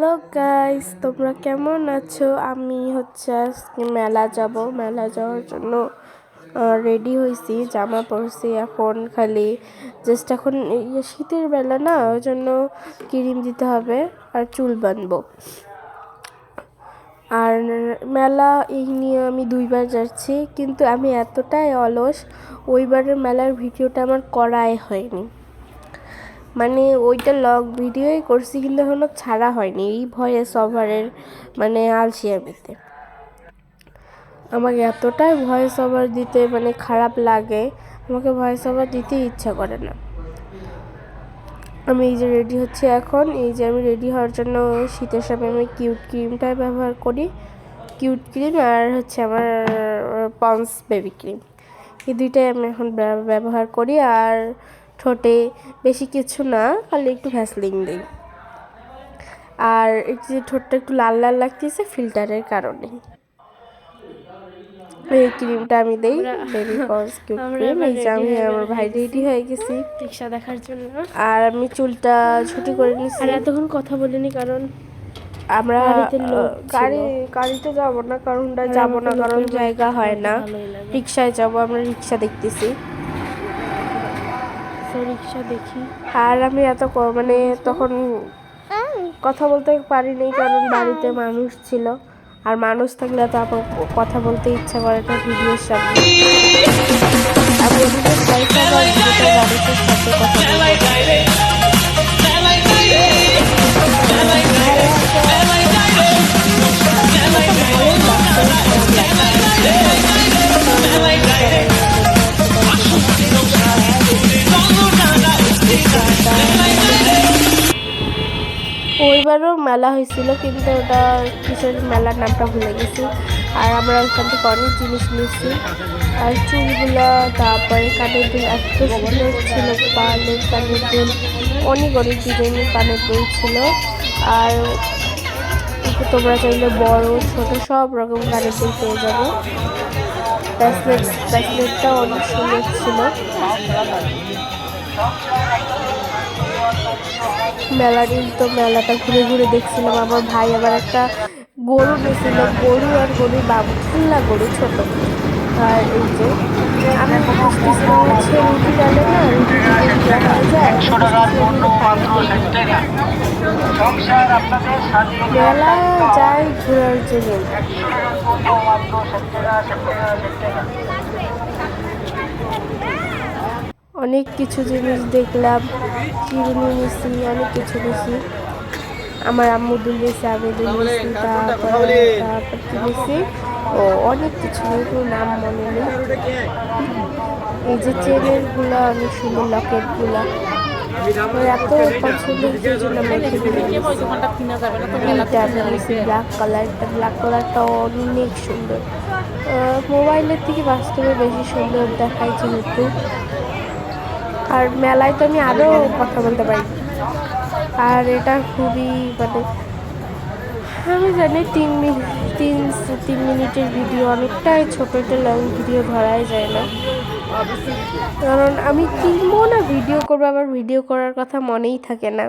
Hello guys, তোমরা কেমন আছো? আমি আজকে মেলা যাওয়ার জন্য রেডি হয়েছি, জামা পরছি। এখন খালি জাস্ট এখন শীতের বেলা না, ওই জন্য ক্রিম দিতে হবে আর চুল বাঁধবো। আর মেলা এই নিয়ে আমি 2বার যাচ্ছি, কিন্তু আমি এতটাই অলস, ওইবারের মেলার ভিডিওটা আমার করাই হয়নি। মানে ওইটা লং ভিডিওই করছি, কিন্তু এখনও ছাড়া হয়নি এই ভয়েস ওভারের আলসিয়ামিতে। আমাকে এতটাই ভয়েস ওভার দিতে খারাপ লাগে, আমাকে ভয়েস ওভার দিতে ইচ্ছা করে না। আমি এই যে রেডি হচ্ছি এখন, আমি রেডি হওয়ার জন্য শীতের সময় আমি কিউট ক্রিমটাই ব্যবহার করি। কিউট ক্রিম আর আমার পন্স বেবি ক্রিম, এই দুইটাই আমি এখন ব্যবহার করি। আর ঠোঁটে বেশি কিছু না, খালি একটু ভ্যাসলিন দিই। আর এই যে ঠোঁটটা একটু লাল লাল লাগতেছে ফিল্টারের কারণে, এই ক্রিমটা আমি দেই, বেবি পন্স কিউট ক্রিম। এই যে আমি আমার ভাই রেডি হয়ে গেছি রিক্সা দেখার জন্য। আর আমি চুলটা ছুটি করে নিচ্ছি। আর এতক্ষণ কথা বলিনি কারণ আমরা গাড়িতে যাবো না, কারণ জায়গা হয় না। রিক্সায় যাবো, আমরা রিক্সা দেখতেছি, রিক্সা দেখি। আর আমি তখন কথা বলতে পারিনি, কারণ বাড়িতে মানুষ ছিল, আর মানুষ থাকলে তো আমার কথা বলতে ইচ্ছা করে না ভিডিওর সামনে। আমি মানুষের সাথে কথা ওইবারও মেলা হয়েছিল, কিন্তু ওটা কিসের মেলার নামটা ভুলে গেছি। আর আমরা ওখান থেকে অনেক জিনিস নিয়েছি, আর চুলগুলো, তারপরে কানের দুল এত সুন্দর ছিল, কানের দুল অনেক ডিজাইনের কানের দুল ছিল। আর তোমরা চাইলে বড় ছোট সব রকম কানের দুল পেয়ে যাবো। ব্রেসলেটটাও অনেক সুন্দর ছিল। মেলাটা ঘুরে ঘুরে দেখছিলাম। আমার ভাই আবার একটা গরু নিয়েছিল, গরু আর গরুর বাবু, খুল্লা গরু ছোট। আর এই যে আমি হচ্ছে রুটি ডালে না, মেলা যায় ঘোরার জন্য। অনেক কিছু জিনিস দেখলাম, চিরুনি নিয়েছি, অনেক কিছু নিয়েছি। আমার আম্মু দুল নিয়েছে, আমি দুল নিয়েছি, তারপর কি নিয়েছি, অনেক কিছু, নাম মনে নেই। এই যে চেনের গুলা অনেক সুন্দর, লকেট গুলা এত পছন্দ হয়েছে জন্য ব্ল্যাক কালারটা অনেক সুন্দর। মোবাইলের থেকে বাস্তবে বেশি সুন্দর দেখায় যেহেতু। আর মেলায় তো আমি আরও কথা বলতে পারি। আর এটা খুবই আমি জানি 3 মিনিটের ভিডিও অনেকটাই ছোটো, একটা লং ভিডিও ধরাই যায় না, কারণ আমি কিনবো না ভিডিও করবো, আবার ভিডিও করার কথা মনেই থাকে না।